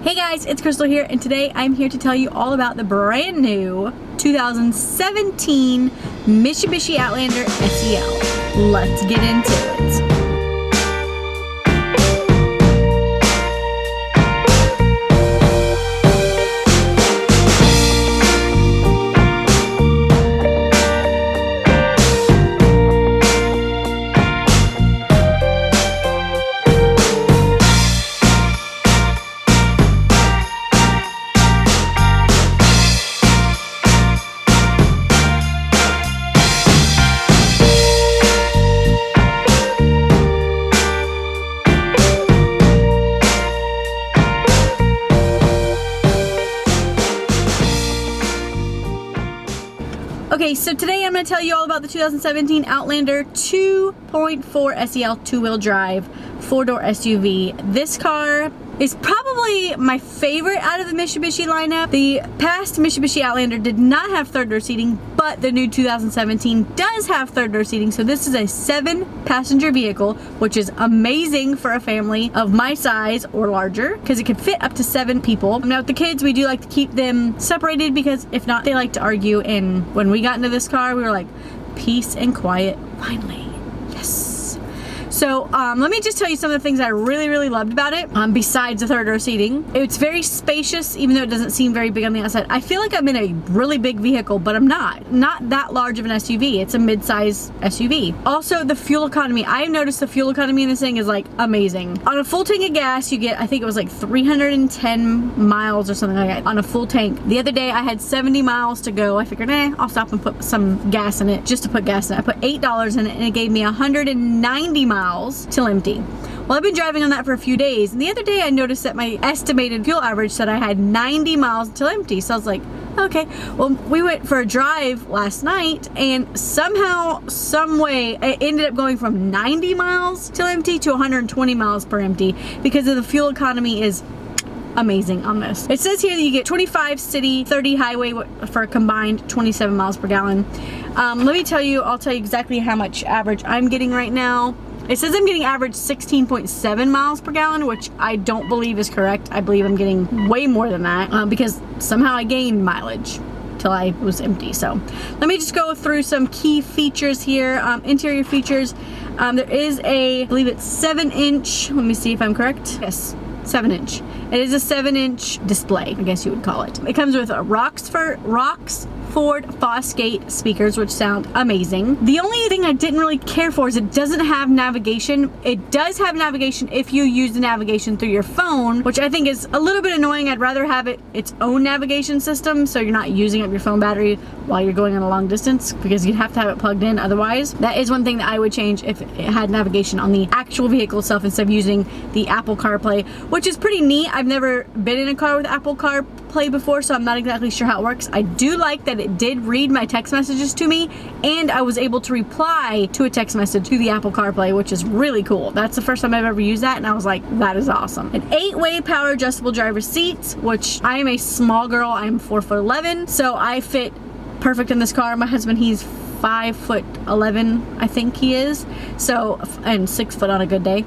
Hey guys, it's Crystal here, and today I'm here to tell you all about the brand new 2017 Mitsubishi Outlander SEL. Let's get into it. Okay, so today I'm going to tell you all about the 2017 Outlander 2.4 SEL two-wheel drive, four-door SUV. This car is probably my favorite out of the Mitsubishi lineup. The past Mitsubishi Outlander did not have third-door seating, but the new 2017 does have third-door seating, so this is a 7-passenger vehicle, which is amazing for a family of my size or larger, because it can fit up to 7 people. Now with the kids, we do like to keep them separated, because if not, they like to argue, and when we got into this car, we were like, peace and quiet, finally, yes. So let me just tell you some of the things I really loved about it, besides the third-row seating. It's very spacious, even though it doesn't seem very big on the outside. I feel like I'm in a really big vehicle, but I'm not. Not that large of an SUV. It's a mid-size SUV. Also, the fuel economy. I have noticed the fuel economy in this thing is like amazing. On a full tank of gas, you get, I think it was like 310 miles or something like that on a full tank. The other day, I had 70 miles to go. I figured, I'll stop and put some gas in it, just to put gas in it. I put $8 in it, and it gave me 190 miles till empty. Well, I've been driving on that for a few days, and the other day I noticed that my estimated fuel average said I had 90 miles till empty. So I was like, okay. Well, we went for a drive last night, and somehow, some way, it ended up going from 90 miles till empty to 120 miles per empty, because of the fuel economy is amazing on this. It says here that you get 25 city, 30 highway for a combined 27 miles per gallon. Let me tell you, I'll tell you exactly how much average I'm getting right now. It says I'm getting average 16.7 miles per gallon, which I don't believe is correct. I believe I'm getting way more than that, because somehow I gained mileage till I was empty. So let me just go through some key features here. Interior features. There is a, I believe it's 7-inch, let me see if I'm correct. Yes, 7-inch. It is a 7-inch display, I guess you would call it. It comes with a Roxford Fosgate speakers, which sound amazing. The only thing I didn't really care for is it doesn't have navigation. It does have navigation if you use the navigation through your phone, which I think is a little bit annoying. I'd rather have it its own navigation system, so you're not using up your phone battery while you're going on a long distance, because you'd have to have it plugged in otherwise. That is one thing that I would change if it had navigation on the actual vehicle itself instead of using the Apple CarPlay, which is pretty neat. I've never been in a car with Apple CarPlay before, so I'm not exactly sure how it works. I do like that it did read my text messages to me, and I was able to reply to a text message to the Apple CarPlay, which is really cool. That's the first time I've ever used that, and I was like, that is awesome. An 8-way power adjustable driver's seats, which I am a small girl. I'm 4'11", so I fit perfect in this car. My husband, he's 5'11", I think he is, so, and 6 foot on a good day.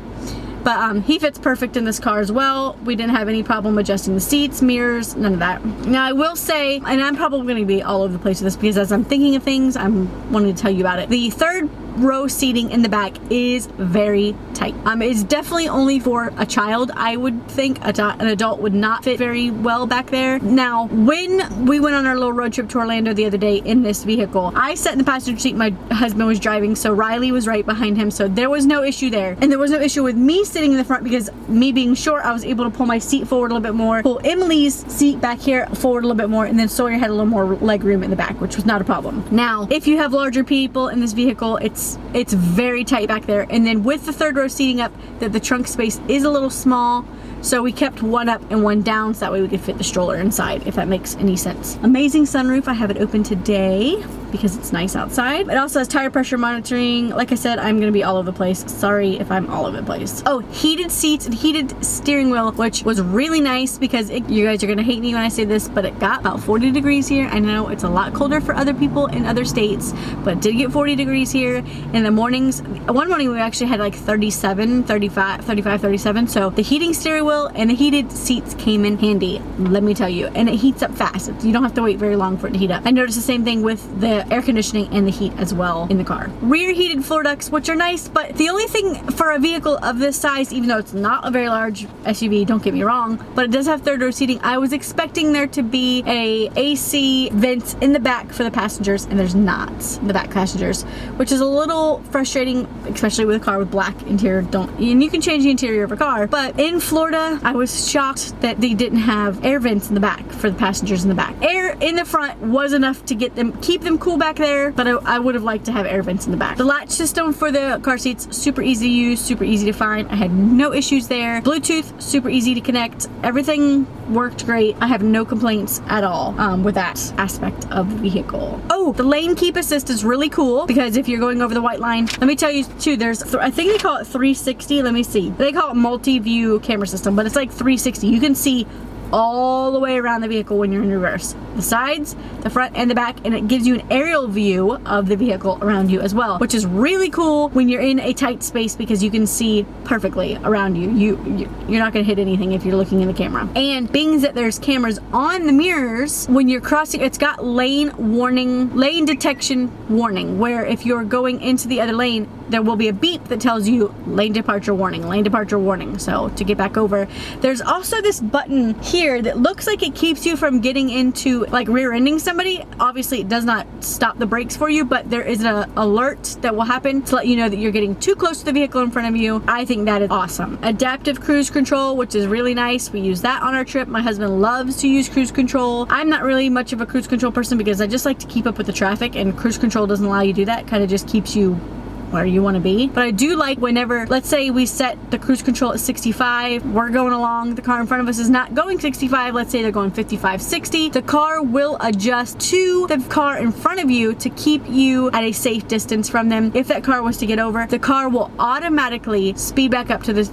But he fits perfect in this car as well. We didn't have any problem adjusting the seats, mirrors, none of that. Now I will say, and I'm probably going to be all over the place with this, because as I'm thinking of things, I'm wanting to tell you about it. The third row seating in the back is very tight. It's definitely only for a child. I would think an adult would not fit very well back there. Now, when we went on our little road trip to Orlando the other day in this vehicle, I sat in the passenger seat, my husband was driving, so Riley was right behind him, so there was no issue there. And there was no issue with me sitting in the front, because me being short, I was able to pull my seat forward a little bit more, pull Emily's seat back here forward a little bit more, and then Sawyer had a little more leg room in the back, which was not a problem. Now, if you have larger people in this vehicle, it's very tight back there. And then with the third row seating up, the trunk space is a little small, so we kept one up and one down, so that way we could fit the stroller inside, if that makes any sense. Amazing sunroof. I have it open today. because it's nice outside. It also has tire pressure monitoring. Like I said, I'm gonna be all over the place. Sorry if I'm all over the place. Oh, heated seats and heated steering wheel, which was really nice because you guys are gonna hate me when I say this, but it got about 40 degrees here. I know it's a lot colder for other people in other states, but it did get 40 degrees here. In the mornings, one morning we actually had like 37, 35, 37. So the heating steering wheel and the heated seats came in handy, let me tell you. And it heats up fast. You don't have to wait very long for it to heat up. I noticed the same thing with the air conditioning and the heat as well in the car. Rear heated floor ducts, which are nice, but the only thing for a vehicle of this size, even though it's not a very large SUV, don't get me wrong, but it does have third row seating. I was expecting there to be a AC vent in the back for the passengers, and there's not in the back passengers, which is a little frustrating, especially with a car with black interior. And you can change the interior of a car, but in Florida, I was shocked that they didn't have air vents in the back for the passengers in the back. Air in the front was enough to keep them cool back there, but I would have liked to have air vents in the back. The latch system for the car seats, super easy to use, super easy to find. I had no issues there. Bluetooth, super easy to connect. Everything worked great. I have no complaints at all with that aspect of the vehicle. Oh, the lane keep assist is really cool because if you're going over the white line, let me tell you too, I think they call it 360. Let me see. They call it multi-view camera system, but it's like 360. You can see all the way around the vehicle when you're in reverse. The sides, the front, and the back, and it gives you an aerial view of the vehicle around you as well, which is really cool when you're in a tight space because you can see perfectly around you. You're not gonna hit anything if you're looking in the camera. And being that there's cameras on the mirrors, when you're crossing, it's got lane detection warning, where if you're going into the other lane, there will be a beep that tells you lane departure warning, lane departure warning. So to get back over, there's also this button here that looks like it keeps you from getting into like rear-ending somebody. Obviously it does not stop the brakes for you, but there is an alert that will happen to let you know that you're getting too close to the vehicle in front of you. I think that is awesome. Adaptive cruise control, which is really nice. We use that on our trip. My husband loves to use cruise control. I'm not really much of a cruise control person because I just like to keep up with the traffic, and cruise control doesn't allow you to do that. Kind of just keeps you where you want to be. But I do like whenever, let's say we set the cruise control at 65, we're going along, the car in front of us is not going 65, let's say they're going 55, 60, the car will adjust to the car in front of you to keep you at a safe distance from them. If that car was to get over, the car will automatically speed back up to the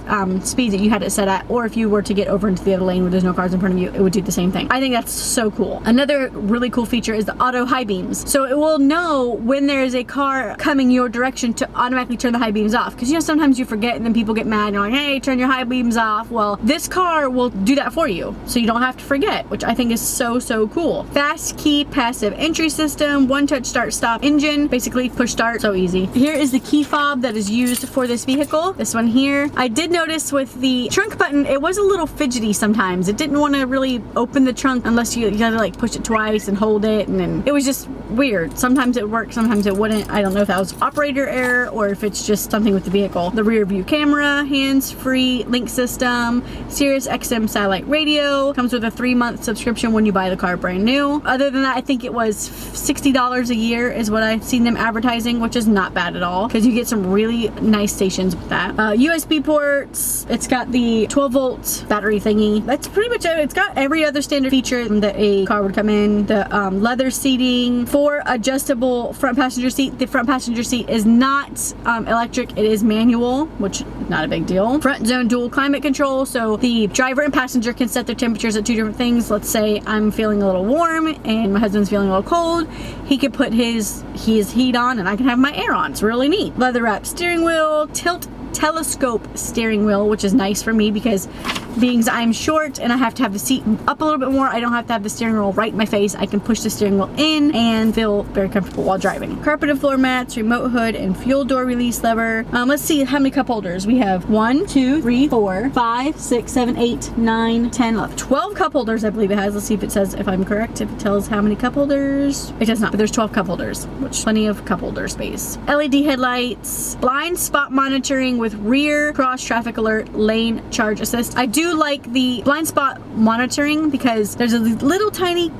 speed that you had it set at, or if you were to get over into the other lane where there's no cars in front of you, it would do the same thing. I think that's so cool. Another really cool feature is the auto high beams. So it will know when there is a car coming your direction to automatically turn the high beams off, because you know sometimes you forget and then people get mad and you're like, hey, turn your high beams off. Well, this car will do that for you, so you don't have to forget, which I think is so cool. Fast key passive entry system, one touch start stop engine, basically push start, so easy. Here is the key fob that is used for this vehicle, this one here. I did notice with the trunk button, it was a little fidgety sometimes. It didn't want to really open the trunk unless you had to like push it twice and hold it, and then it was just weird. Sometimes it worked, sometimes it wouldn't. I don't know if that was operator error or if it's just something with the vehicle. The rear view camera, hands-free link system, Sirius XM satellite radio, comes with a 3-month subscription when you buy the car brand new. Other than that, I think it was $60 a year is what I've seen them advertising, which is not bad at all because you get some really nice stations with that. USB ports, it's got the 12-volt battery thingy. That's pretty much it. It's got every other standard feature that a car would come in. The leather seating, 4 adjustable front passenger seat. The front passenger seat is not electric, it is manual, which is not a big deal. Front zone dual climate control, so the driver and passenger can set their temperatures at 2 different things. Let's say I'm feeling a little warm and my husband's feeling a little cold. He could put his heat on and I can have my air on. It's really neat. Leather wrapped steering wheel, tilt telescope steering wheel, which is nice for me because being I'm short and I have to have the seat up a little bit more, I don't have to have the steering wheel right in my face. I can push the steering wheel in and feel very comfortable while driving. Carpeted floor mats, remote hood, and fuel door release lever. Let's see how many cup holders we have. 1, 2, 3, 4, 5, 6, 7, 8, 9, 10, 11, 12 cup holders, I believe it has. Let's see if it says, if I'm correct, if it tells how many cup holders. It does not, but there's 12 cup holders, which plenty of cup holder space. LED headlights, blind spot monitoring with rear cross traffic alert, lane charge assist. I do like the blind spot monitoring because there's a little tiny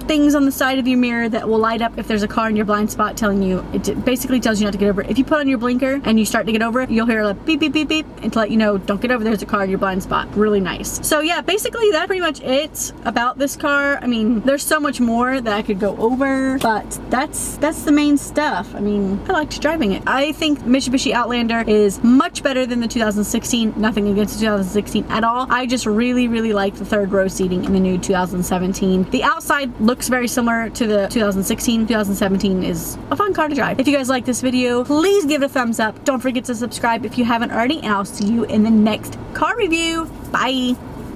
things on the side of your mirror that will light up if there's a car in your blind spot telling you, it basically tells you not to get over it. If you put on your blinker and you start to get over it, you'll hear a beep, beep, beep, beep, and to let you know, don't get over, there's a car in your blind spot. Really nice. So yeah, basically that's pretty much it about this car. I mean, there's so much more that I could go over, but that's the main stuff. I mean, I liked driving it. I think Mitsubishi Outlander is much better than the 2016. Nothing against the 2016 at all. I just really, really like the third row seating in the new 2017. The outside looks very similar to the 2016. 2017 is a fun car to drive. If you guys like this video, please give it a thumbs up. Don't forget to subscribe if you haven't already, and I'll see you in the next car review. Bye.